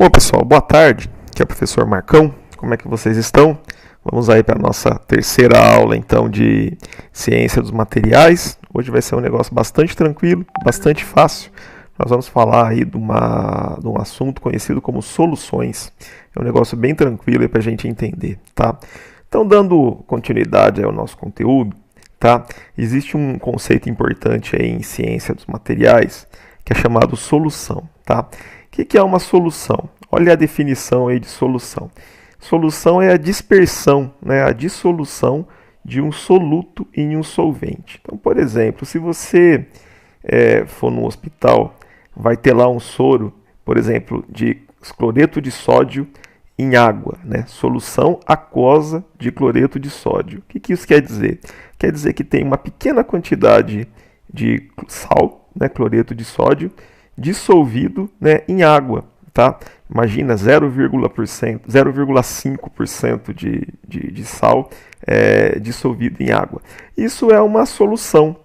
Bom, pessoal, boa tarde. Aqui é o professor Marcão. Como é que vocês estão? Vamos aí para a nossa terceira aula, então, de ciência dos materiais. Hoje vai ser um negócio bastante tranquilo, bastante fácil. Nós vamos falar aí de um assunto conhecido como soluções. É um negócio bem tranquilo para a gente entender, tá? Então, dando continuidade ao nosso conteúdo, tá? Existe um conceito importante aí em ciência dos materiais que é chamado solução, tá? O que é uma solução? Olha a definição aí de solução. Solução é a dispersão, né, a dissolução de um soluto em um solvente. Então, por exemplo, se você for no hospital, vai ter lá um soro, por exemplo, de cloreto de sódio em água, né? Solução aquosa de cloreto de sódio. O que isso quer dizer? Quer dizer que tem uma pequena quantidade de sal, né, cloreto de sódio, dissolvido, né, em água, tá? Imagina 0,5% de sal dissolvido em água. Isso é uma solução,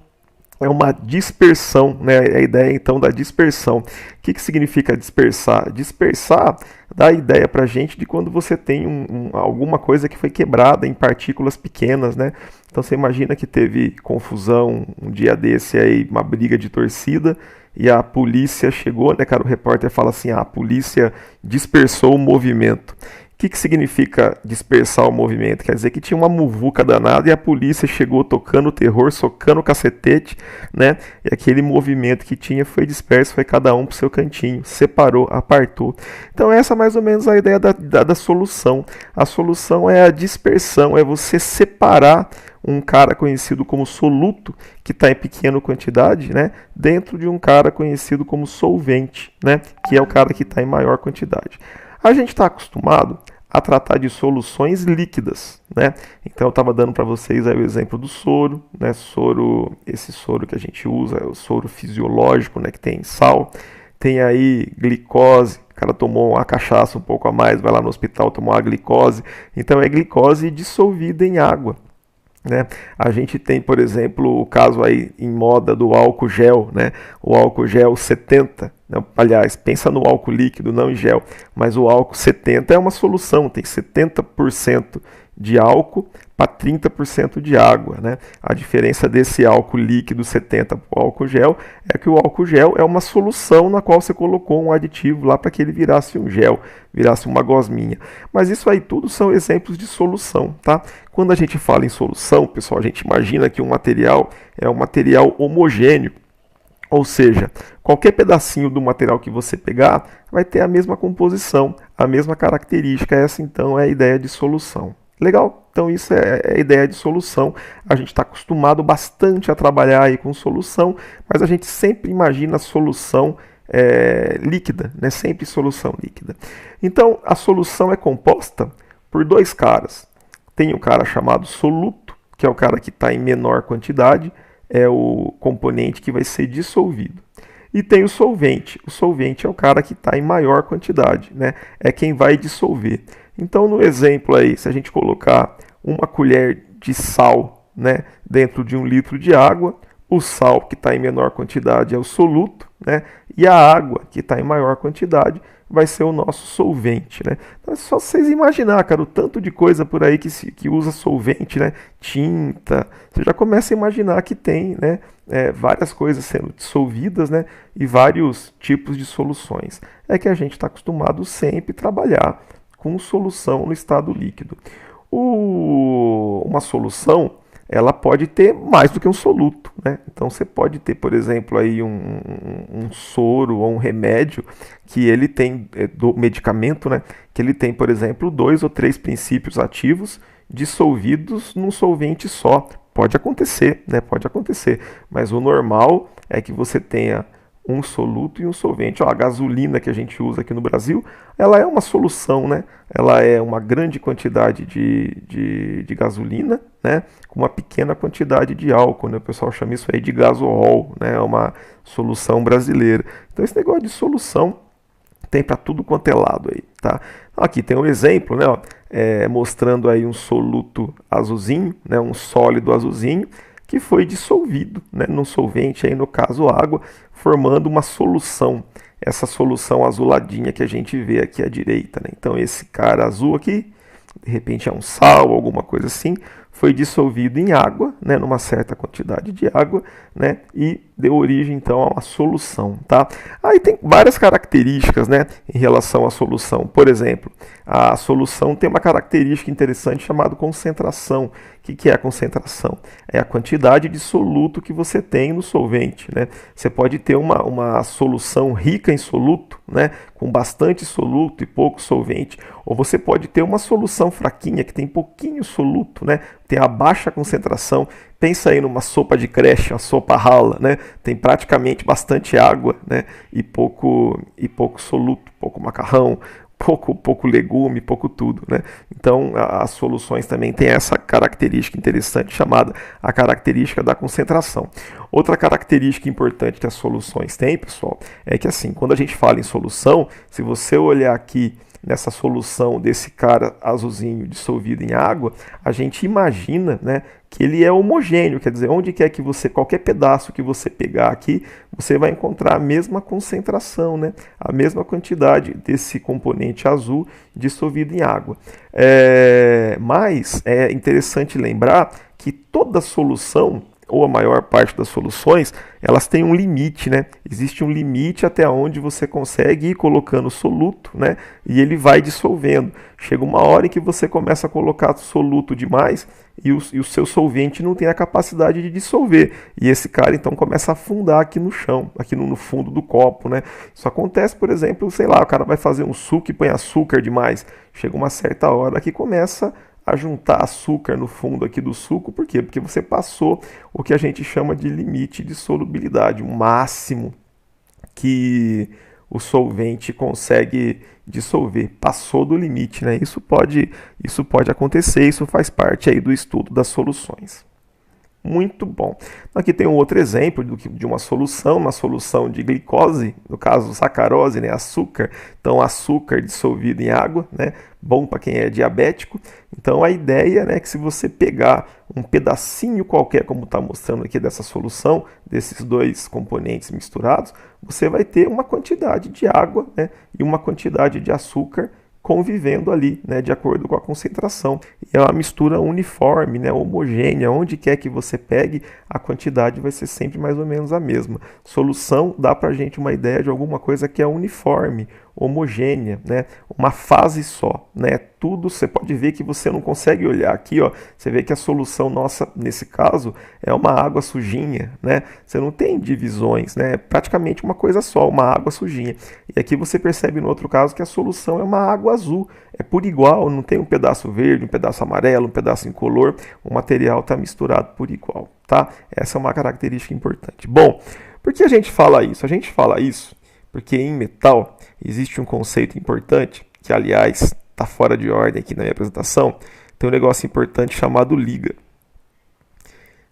é uma dispersão, né? A ideia então da dispersão. O que significa dispersar? Dispersar dá a ideia para a gente de quando você tem alguma coisa que foi quebrada em partículas pequenas, né? Então você imagina que teve confusão um dia desse aí, uma briga de torcida, e a polícia chegou, né, cara? O repórter fala assim: a polícia dispersou o movimento. O que significa dispersar o movimento? Quer dizer que tinha uma muvuca danada e a polícia chegou tocando terror, socando o cacetete, né? E aquele movimento que tinha foi disperso, foi cada um para o seu cantinho, separou, apartou. Então essa é mais ou menos a ideia da solução. A solução é a dispersão, é você separar um cara conhecido como soluto, que está em pequena quantidade, né, dentro de um cara conhecido como solvente, né, que é o cara que está em maior quantidade. A gente está acostumado a tratar de soluções líquidas, né? Então eu estava dando para vocês aí o exemplo do soro, né? Esse soro que a gente usa é o soro fisiológico, né? Que tem sal, tem aí glicose. O cara tomou uma cachaça um pouco a mais, vai lá no hospital tomar uma glicose. Então é glicose dissolvida em água, né? A gente tem, por exemplo, o caso aí em moda do álcool gel, né? O álcool gel 70, né? Aliás, pensa no álcool líquido, não em gel, mas o álcool 70 é uma solução, tem 70% de álcool para 30% de água, né? A diferença desse álcool líquido 70 para o álcool gel é que o álcool gel é uma solução na qual você colocou um aditivo lá para que ele virasse um gel, virasse uma gosminha. Mas isso aí tudo são exemplos de solução, tá? Quando a gente fala em solução, pessoal, a gente imagina que um material é um material homogêneo, ou seja, qualquer pedacinho do material que você pegar vai ter a mesma composição, a mesma característica. Essa então é a ideia de solução. Legal? Então isso é a ideia de solução. A gente está acostumado bastante a trabalhar aí com solução, mas a gente sempre imagina a solução líquida, né? Sempre solução líquida. Então a solução é composta por dois caras. Tem um cara chamado soluto, que é o cara que está em menor quantidade, é o componente que vai ser dissolvido. E tem o solvente. O solvente é o cara que está em maior quantidade, né? É quem vai dissolver. Então, no exemplo aí, se a gente colocar uma colher de sal, né, dentro de 1 litro de água, o sal que está em menor quantidade é o soluto, né? E a água que está em maior quantidade vai ser o nosso solvente, né? Então é só vocês imaginar, cara, o tanto de coisa por aí que usa solvente, né? Tinta, você já começa a imaginar que tem, né, várias coisas sendo dissolvidas, né? E vários tipos de soluções. É que a gente está acostumado sempre a trabalhar com solução no estado líquido. Uma solução, ela pode ter mais do que um soluto, né? Então você pode ter, por exemplo, aí um soro ou um remédio que ele tem, do medicamento, né? Que ele tem, por exemplo, 2 ou 3 princípios ativos dissolvidos num solvente só. Pode acontecer, né? Pode acontecer, mas o normal é que você tenha um soluto e um solvente. Ó, a gasolina que a gente usa aqui no Brasil, ela é uma solução, né? Ela é uma grande quantidade de gasolina, né? Com uma pequena quantidade de álcool, né? O pessoal chama isso aí de gasol, né? É uma solução brasileira. Então esse negócio de solução tem para tudo quanto é lado aí, tá? Aqui tem um exemplo, né? Ó, mostrando aí um soluto azulzinho, né? Um sólido azulzinho, que foi dissolvido, né, num solvente, aí no caso água, formando uma solução. essa solução azuladinha que a gente vê aqui à direita, né? Então esse cara azul aqui, de repente é um sal, alguma coisa assim, foi dissolvido em água, né, numa certa quantidade de água, né, e deu origem então a uma solução, tá? Aí tem várias características, né, em relação à solução. Por exemplo, a solução tem uma característica interessante chamada concentração. O que é a concentração? É a quantidade de soluto que você tem no solvente, né? Você pode ter uma solução rica em soluto, né, com bastante soluto e pouco solvente, ou você pode ter uma solução fraquinha que tem pouquinho soluto, né? Tem a baixa concentração. Pensa aí numa sopa de creche, uma sopa rala, né? Tem praticamente bastante água, né? E pouco soluto, pouco macarrão, pouco legume, pouco tudo, né? Então as soluções também têm essa característica interessante chamada a característica da concentração. Outra característica importante que as soluções têm, pessoal, é que assim, quando a gente fala em solução, se você olhar aqui nessa solução desse cara azulzinho dissolvido em água, a gente imagina, né, que ele é homogêneo, quer dizer, onde quer que você, qualquer pedaço que você pegar aqui, você vai encontrar a mesma concentração, né, a mesma quantidade desse componente azul dissolvido em água. Mas é interessante lembrar que toda solução, ou a maior parte das soluções, elas têm um limite, né? Existe um limite até onde você consegue ir colocando soluto, né? E ele vai dissolvendo. Chega uma hora em que você começa a colocar soluto demais e o seu solvente não tem a capacidade de dissolver. E esse cara então começa a afundar aqui no chão, aqui no fundo do copo, né? Isso acontece, por exemplo, sei lá, o cara vai fazer um suco e põe açúcar demais. Chega uma certa hora que começa a juntar açúcar no fundo aqui do suco. Por quê? Porque você passou o que a gente chama de limite de solubilidade, o máximo que o solvente consegue dissolver. Passou do limite, né? Isso pode acontecer, isso faz parte aí do estudo das soluções. Muito bom. Aqui tem um outro exemplo de uma solução de glicose, no caso sacarose, né, açúcar. Então açúcar dissolvido em água, né, bom para quem é diabético. Então a ideia, né, é que se você pegar um pedacinho qualquer, como está mostrando aqui dessa solução, desses dois componentes misturados, você vai ter uma quantidade de água, né, e uma quantidade de açúcar convivendo ali, né, de acordo com a concentração. E é uma mistura uniforme, né, homogênea. Onde quer que você pegue, a quantidade vai ser sempre mais ou menos a mesma. Solução dá para a gente uma ideia de alguma coisa que é uniforme, homogênea, né, uma fase só, né. Tudo você pode ver que você não consegue olhar aqui, ó. Você vê que a solução nossa nesse caso é uma água sujinha, né? Você não tem divisões, né? É praticamente uma coisa só, uma água sujinha. E aqui você percebe no outro caso que a solução é uma água azul, é por igual, não tem um pedaço verde, um pedaço amarelo, um pedaço incolor, o material está misturado por igual, tá? Essa é uma característica importante. Bom, por que a gente fala isso? A gente fala isso porque em metal existe um conceito importante, que aliás está fora de ordem aqui na minha apresentação. Tem um negócio importante chamado liga.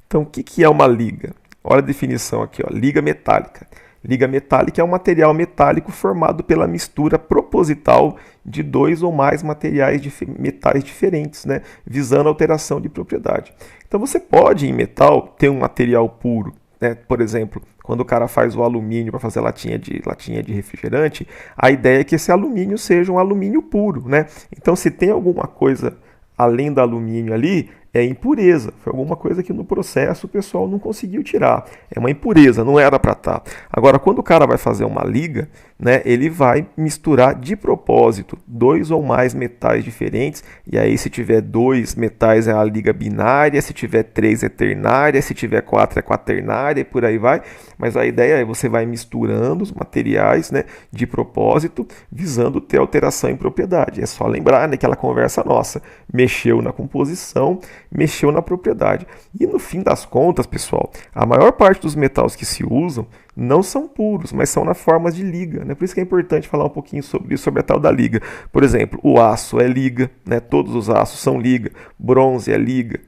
Então o que é uma liga? Olha a definição aqui, ó, liga metálica. Liga metálica é um material metálico formado pela mistura proposital de dois ou mais metais diferentes, né, visando alteração de propriedade. Então você pode, em metal, ter um material puro, né? Por exemplo, quando o cara faz o alumínio para fazer latinha de refrigerante, a ideia é que esse alumínio seja um alumínio puro, né? Então se tem alguma coisa além do alumínio ali, é impureza. Foi alguma coisa que no processo o pessoal não conseguiu tirar. É uma impureza, não era para estar. Agora, quando o cara vai fazer uma liga, né, ele vai misturar de propósito dois ou mais metais diferentes. E aí, se tiver dois metais, é a liga binária. Se tiver três, é ternária. Se tiver quatro, é quaternária. E por aí vai. Mas a ideia é você vai misturando os materiais, né, de propósito, visando ter alteração em propriedade. É só lembrar, né, aquela conversa nossa. Mexeu na composição, mexeu na propriedade. E no fim das contas, pessoal, a maior parte dos metais que se usam não são puros, mas são na forma de liga, né? Por isso que é importante falar um pouquinho sobre isso, sobre a tal da liga. Por exemplo, o aço é liga, né? Todos os aços são liga. Bronze é liga,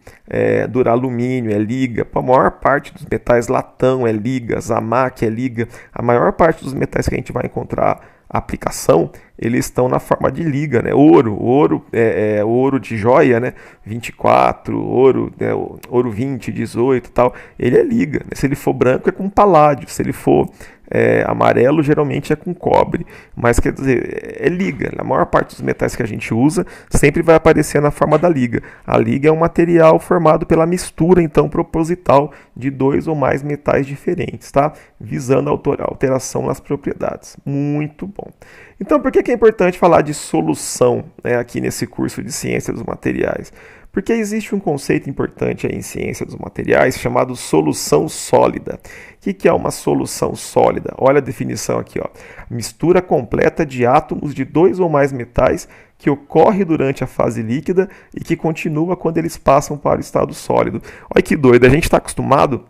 duralumínio é liga. A maior parte dos metais, latão é liga, zamac é liga. A maior parte dos metais que a gente vai encontrar aplicação, eles estão na forma de liga, né? Ouro é ouro de joia, né? 24, ouro 20, 18 e tal, ele é liga, né? Se ele for branco é com paládio, se ele for amarelo geralmente é com cobre, mas quer dizer, é liga. A maior parte dos metais que a gente usa sempre vai aparecer na forma da liga. A liga é um material formado pela mistura, então, proposital de dois ou mais metais diferentes, tá? Visando a alteração nas propriedades. Muito bom. Então, por que é importante falar de solução, né, aqui nesse curso de Ciência dos Materiais? Porque existe um conceito importante aí em ciência dos materiais chamado solução sólida. O que é uma solução sólida? Olha a definição aqui, ó. Mistura completa de átomos de dois ou mais metais que ocorre durante a fase líquida e que continua quando eles passam para o estado sólido. Olha que doido, a gente está acostumado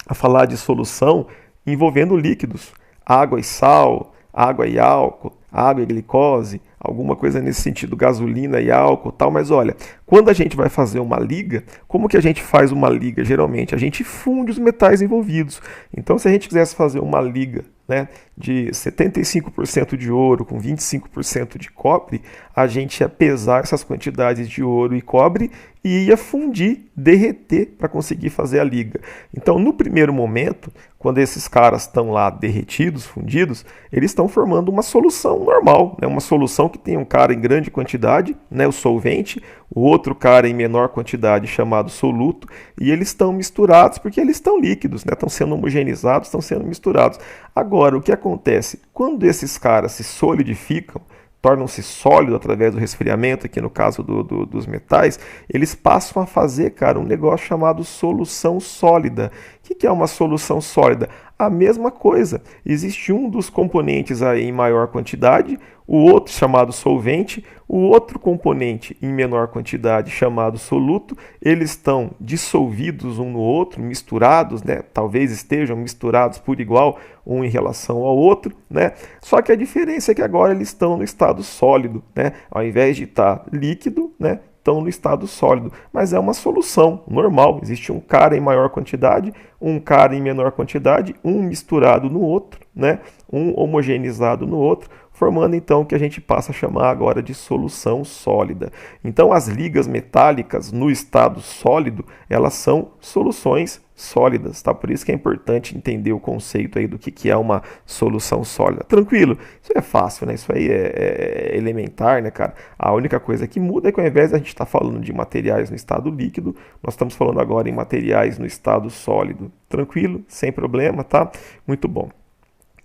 a falar de solução envolvendo líquidos, água e sal, água e álcool, água e glicose, alguma coisa nesse sentido, gasolina e álcool, tal, mas olha, quando a gente vai fazer uma liga, como que a gente faz uma liga geralmente? A gente funde os metais envolvidos. Então, se a gente quisesse fazer uma liga, né, de 75% de ouro com 25% de cobre, a gente ia pesar essas quantidades de ouro e cobre e ia fundir, derreter para conseguir fazer a liga. Então, no primeiro momento, quando esses caras estão lá derretidos, fundidos, eles estão formando uma solução normal, né, uma solução que tem um cara em grande quantidade, né, o solvente, o outro cara em menor quantidade chamado soluto, e eles estão misturados porque eles estão líquidos, né, estão sendo homogeneizados, estão sendo misturados. Agora, o que acontece? Quando esses caras se solidificam, tornam-se sólidos através do resfriamento, aqui no caso dos metais, eles passam a fazer, cara, um negócio chamado solução sólida. O que é uma solução sólida? A mesma coisa. Existe um dos componentes aí em maior quantidade, o outro chamado solvente, o outro componente em menor quantidade chamado soluto. Eles estão dissolvidos um no outro, misturados, né? Talvez estejam misturados por igual um em relação ao outro, né? Só que a diferença é que agora eles estão no estado sólido, né? Ao invés de estar líquido, né? Estão no estado sólido, mas é uma solução normal. Existe um cara em maior quantidade, um cara em menor quantidade, um misturado no outro, né? Um homogeneizado no outro, formando então o que a gente passa a chamar agora de solução sólida. Então as ligas metálicas no estado sólido, elas são soluções sólidas, tá? Por isso que é importante entender o conceito aí do que é uma solução sólida. Tranquilo? Isso é fácil, né? Isso aí é elementar, né, cara? A única coisa que muda é que ao invés de a gente estar falando de materiais no estado líquido, nós estamos falando agora em materiais no estado sólido. Tranquilo? Sem problema, tá? Muito bom.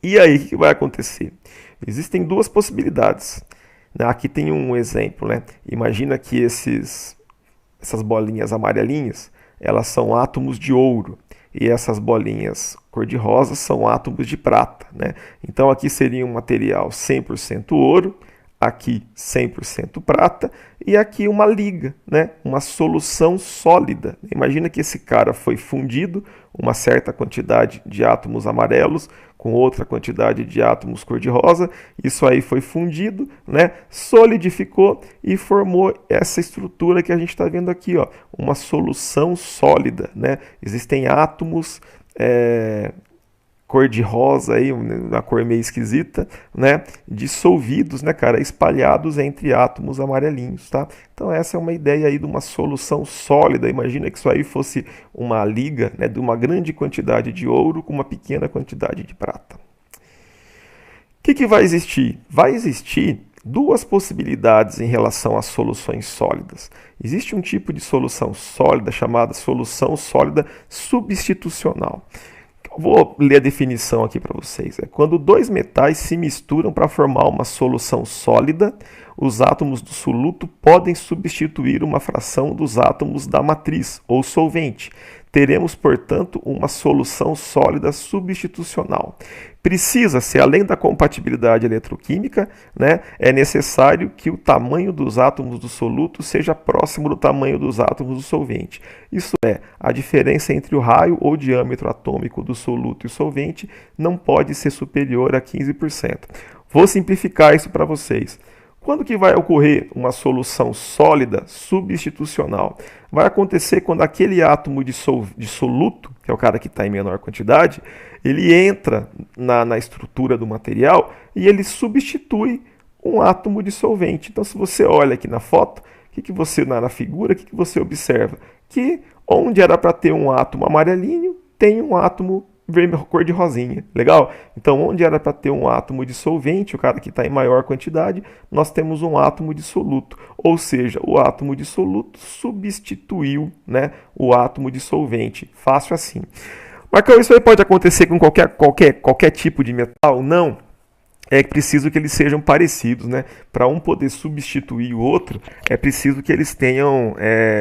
E aí, o que vai acontecer? Existem duas possibilidades. Aqui tem um exemplo, né? Imagina que essas bolinhas amarelinhas, elas são átomos de ouro. E essas bolinhas cor-de-rosa são átomos de prata, né? Então aqui seria um material 100% ouro, aqui 100% prata e aqui uma liga, né? Uma solução sólida. Imagina que esse cara foi fundido, uma certa quantidade de átomos amarelos com outra quantidade de átomos cor-de-rosa, isso aí foi fundido, né? Solidificou e formou essa estrutura que a gente está vendo aqui, ó, uma solução sólida, né? Existem átomos cor-de-rosa aí, uma cor meio esquisita, né, dissolvidos, né, cara, espalhados entre átomos amarelinhos, tá? Então essa é uma ideia aí de uma solução sólida. Imagina que isso aí fosse uma liga, né, de uma grande quantidade de ouro com uma pequena quantidade de prata. O que vai existir? Vai existir duas possibilidades em relação às soluções sólidas. Existe um tipo de solução sólida chamada solução sólida substitucional. Vou ler a definição aqui para vocês. É quando dois metais se misturam para formar uma solução sólida, os átomos do soluto podem substituir uma fração dos átomos da matriz ou solvente. Teremos, portanto, uma solução sólida substitucional. Precisa-se, além da compatibilidade eletroquímica, né, é necessário que o tamanho dos átomos do soluto seja próximo do tamanho dos átomos do solvente. Isso é, a diferença entre o raio ou diâmetro atômico do soluto e solvente não pode ser superior a 15%. Vou simplificar isso para vocês. Quando que vai ocorrer uma solução sólida substitucional? Vai acontecer quando aquele átomo de soluto, que é o cara que está em menor quantidade, ele entra na estrutura do material e ele substitui um átomo de solvente. Então, se você olha aqui na foto, na figura, o que você observa? Que onde era para ter um átomo amarelinho, tem um átomo cor de rosinha, legal? Então, onde era para ter um átomo de solvente, o cara que está em maior quantidade, nós temos um átomo de soluto, ou seja, o átomo de soluto substituiu, né, o átomo de solvente. Fácil assim. Marcão, isso aí pode acontecer com qualquer tipo de metal? Não. É preciso que eles sejam parecidos, né? Para um poder substituir o outro, é preciso que eles tenham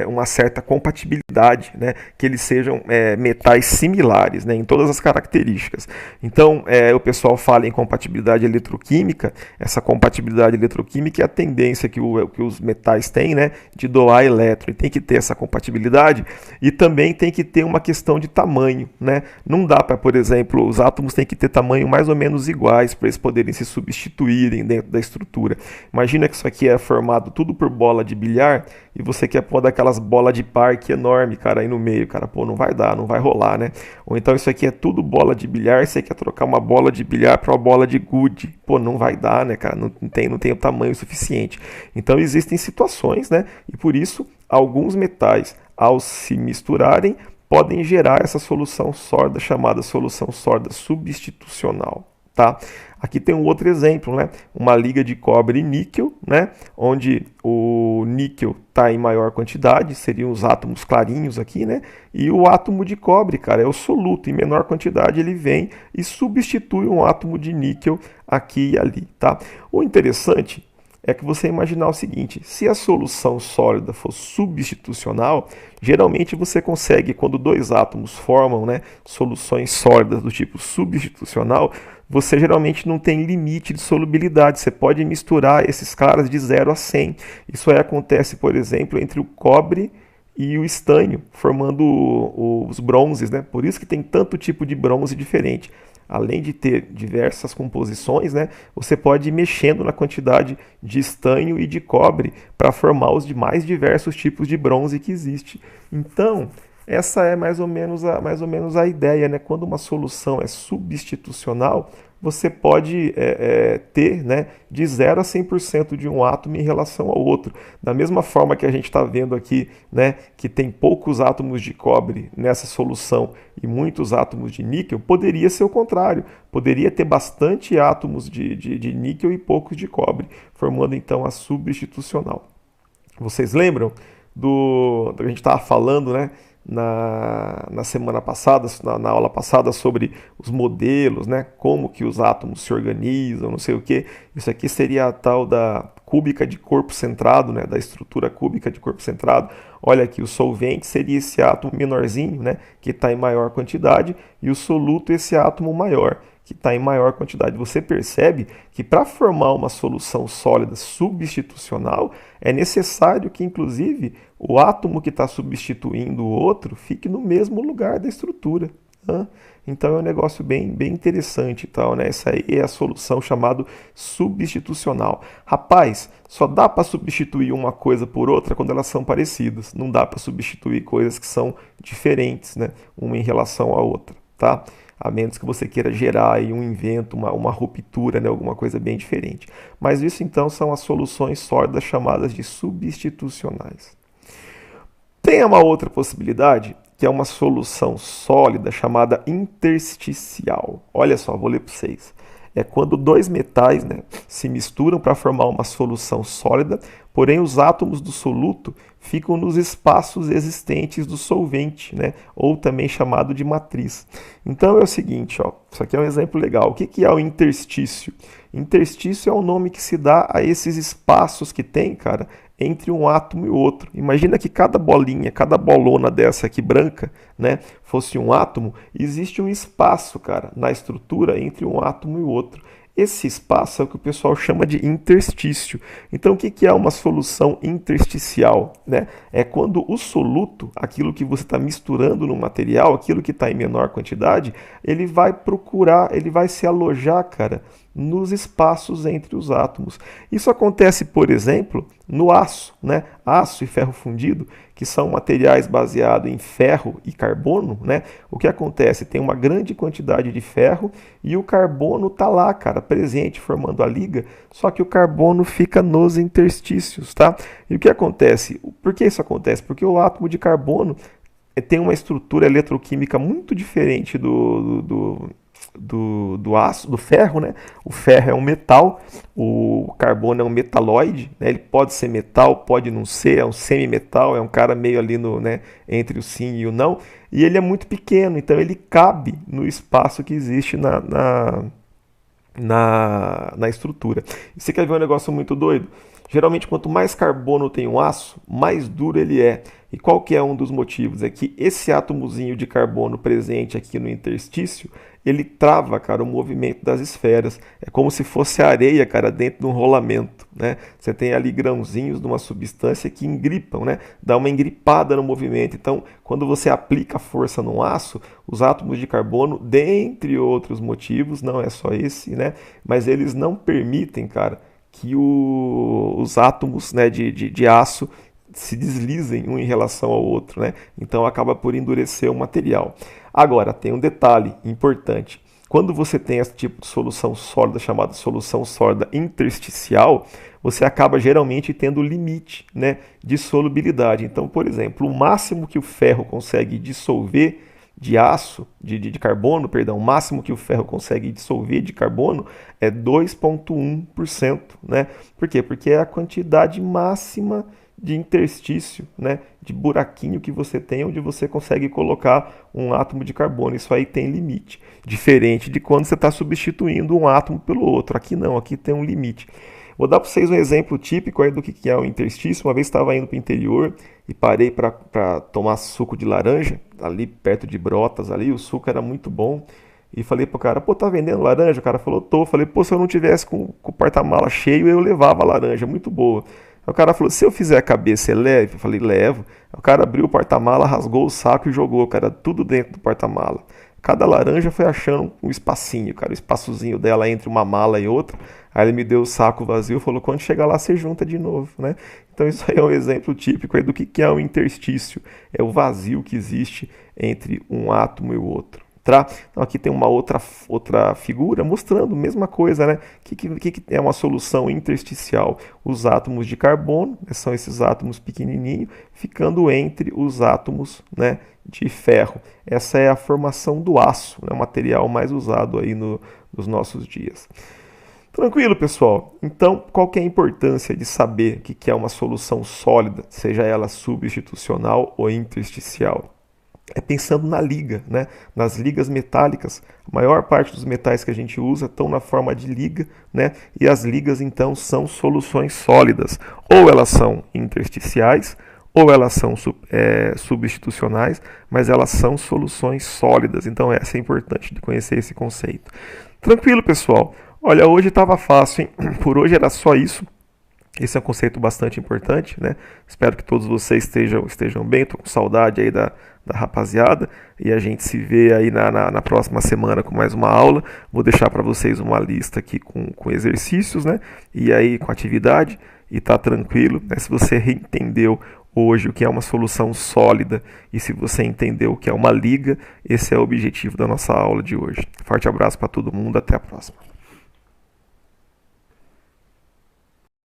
uma certa compatibilidade, né? Que eles sejam metais similares, né? Em todas as características. Então, o pessoal fala em compatibilidade eletroquímica. Essa compatibilidade eletroquímica é a tendência que os metais têm, né? De doar elétron. E tem que ter essa compatibilidade e também tem que ter uma questão de tamanho, né? Não dá para, por exemplo, os átomos têm que ter tamanho mais ou menos iguais para eles poderem se substituírem dentro da estrutura. Imagina que isso aqui é formado tudo por bola de bilhar e você quer pôr daquelas bolas de parque enorme, cara, aí no meio, cara, pô, não vai dar, não vai rolar, né? Ou então isso aqui é tudo bola de bilhar, você quer trocar uma bola de bilhar para uma bola de gude, pô, não vai dar, né, cara? Não tem o tamanho suficiente. Então existem situações, né? E por isso alguns metais, ao se misturarem, podem gerar essa solução sórdia chamada solução sórdia substitucional. Tá? Aqui tem um outro exemplo, né? Uma liga de cobre e níquel, né? Onde o níquel está em maior quantidade, seriam os átomos clarinhos aqui, né? E o átomo de cobre, cara, é o soluto, em menor quantidade ele vem e substitui um átomo de níquel aqui e ali, tá? O interessante é que você imaginar o seguinte, se a solução sólida for substitucional, geralmente você consegue, quando dois átomos formam, né, soluções sólidas do tipo substitucional, você geralmente não tem limite de solubilidade, você pode misturar esses caras de 0 a 100. Isso aí acontece, por exemplo, entre o cobre e o estânio, formando os bronzes, né? Por isso que tem tanto tipo de bronze diferente. Além de ter diversas composições, né, você pode ir mexendo na quantidade de estanho e de cobre para formar os mais diversos tipos de bronze que existe. Então, essa é mais ou menos a ideia, né? Quando uma solução é substitucional, você pode ter, né, de 0 a 100% de um átomo em relação ao outro. Da mesma forma que a gente está vendo aqui, né, que tem poucos átomos de cobre nessa solução e muitos átomos de níquel, poderia ser o contrário. Poderia ter bastante átomos de níquel e poucos de cobre, formando então a substitucional. Vocês lembram do que a gente estava falando, né? Na semana passada, na aula passada, sobre os modelos, né? Como que os átomos se organizam, não sei o que. Isso aqui seria a tal da cúbica de corpo centrado, né? Da estrutura cúbica de corpo centrado. Olha aqui, o solvente seria esse átomo menorzinho, né? Que está em maior quantidade, e o soluto esse átomo maior, que está em maior quantidade. Você percebe que para formar uma solução sólida substitucional é necessário que, inclusive, o átomo que está substituindo o outro fique no mesmo lugar da estrutura. Né? Então é um negócio bem interessante, tal, né? Essa aí é a solução chamada substitucional. Rapaz, só dá para substituir uma coisa por outra quando elas são parecidas. Não dá para substituir coisas que são diferentes, né? Uma em relação à outra, tá? A menos que você queira gerar aí um invento, uma ruptura, né? Alguma coisa bem diferente. Mas isso então são as soluções sólidas chamadas de substitucionais. Tem uma outra possibilidade, que é uma solução sólida chamada intersticial. Olha só, vou ler para vocês. É quando dois metais, né, se misturam para formar uma solução sólida, porém os átomos do soluto ficam nos espaços existentes do solvente, né, ou também chamado de matriz. Então é o seguinte, ó, isso aqui é um exemplo legal. O que é o interstício? Interstício é o nome que se dá a esses espaços que tem, cara, entre um átomo e outro. Imagina que cada bolinha, cada bolona dessa aqui branca, né, fosse um átomo, existe um espaço, cara, na estrutura entre um átomo e o outro. Esse espaço é o que o pessoal chama de interstício. Então, o que é uma solução intersticial? Né? É quando o soluto, aquilo que você está misturando no material, aquilo que está em menor quantidade, ele vai procurar, ele vai se alojar, cara, nos espaços entre os átomos. Isso acontece, por exemplo, no aço, né? Aço e ferro fundido, que são materiais baseados em ferro e carbono, né? O que acontece? Tem uma grande quantidade de ferro e o carbono está lá, cara, presente, formando a liga, só que o carbono fica nos interstícios, tá? E o que acontece? Por que isso acontece? Porque o átomo de carbono tem uma estrutura eletroquímica muito diferente do aço, do ferro, né? O ferro é um metal, o carbono é um metalóide, né? Ele pode ser metal, pode não ser, é um semimetal, é um cara meio ali no, né, entre o sim e o não, e ele é muito pequeno, então ele cabe no espaço que existe na estrutura. E você quer ver um negócio muito doido? Geralmente, quanto mais carbono tem um aço, mais duro ele é. E qual que é um dos motivos? É que esse átomozinho de carbono presente aqui no interstício, ele trava, cara, o movimento das esferas. É como se fosse areia, cara, dentro de um rolamento, né? Você tem ali grãozinhos de uma substância que engripam, né? Dá uma engripada no movimento. Então, quando você aplica força no aço, os átomos de carbono, dentre outros motivos, não é só esse, né? Mas eles não permitem, cara, que os átomos, né, de aço se deslizem um em relação ao outro, né? Então acaba por endurecer o material. Agora, tem um detalhe importante. Quando você tem esse tipo de solução sólida, chamada solução sólida intersticial, você acaba geralmente tendo limite, né, de solubilidade. Então, por exemplo, o máximo que o ferro consegue dissolver de aço, de carbono, perdão, o máximo que o ferro consegue dissolver de carbono é 2,1%, né? Por quê? Porque é a quantidade máxima de interstício, né, de buraquinho que você tem, onde você consegue colocar um átomo de carbono. Isso aí tem limite. Diferente de quando você está substituindo um átomo pelo outro. Aqui não, aqui tem um limite. Vou dar para vocês um exemplo típico aí do que é o interstício. Uma vez estava indo para o interior e parei para tomar suco de laranja, ali perto de Brotas, ali o suco era muito bom. E falei pro cara, pô, tá vendendo laranja? O cara falou, tô. Falei, pô, se eu não tivesse com o porta-mala cheio, eu levava a laranja, muito boa. Aí o cara falou, se eu fizer a cabeça, é leve? Eu falei, levo. Aí o cara abriu o porta-mala, rasgou o saco e jogou, cara, tudo dentro do porta-mala. Cada laranja foi achando um espacinho, cara, o espaçozinho dela entre uma mala e outra. Aí ele me deu o saco vazio e falou, quando chegar lá você junta de novo, né? Então isso aí é um exemplo típico aí do que é o interstício. É o vazio que existe entre um átomo e o outro. Tá? Então aqui tem uma outra figura mostrando a mesma coisa, né? O que é uma solução intersticial? Os átomos de carbono, né, são esses átomos pequenininhos, ficando entre os átomos, né, de ferro. Essa é a formação do aço, né, o material mais usado aí nos nossos dias. Tranquilo, pessoal? Então, qual que é a importância de saber o que é uma solução sólida, seja ela substitucional ou intersticial? É pensando na liga, né? Nas ligas metálicas. A maior parte dos metais que a gente usa estão na forma de liga, né? E as ligas, então, são soluções sólidas. Ou elas são intersticiais, ou elas são substitucionais, mas elas são soluções sólidas. Então, essa é importante de conhecer esse conceito. Tranquilo, pessoal? Olha, hoje estava fácil, hein? Por hoje era só isso. Esse é um conceito bastante importante, né? Espero que todos vocês estejam bem. Estou com saudade aí da rapaziada. E a gente se vê aí na próxima semana com mais uma aula. Vou deixar para vocês uma lista aqui com exercícios, né? E aí com atividade. E tá tranquilo, né? Se você entendeu hoje o que é uma solução sólida e se você entendeu o que é uma liga, esse é o objetivo da nossa aula de hoje. Forte abraço para todo mundo. Até a próxima.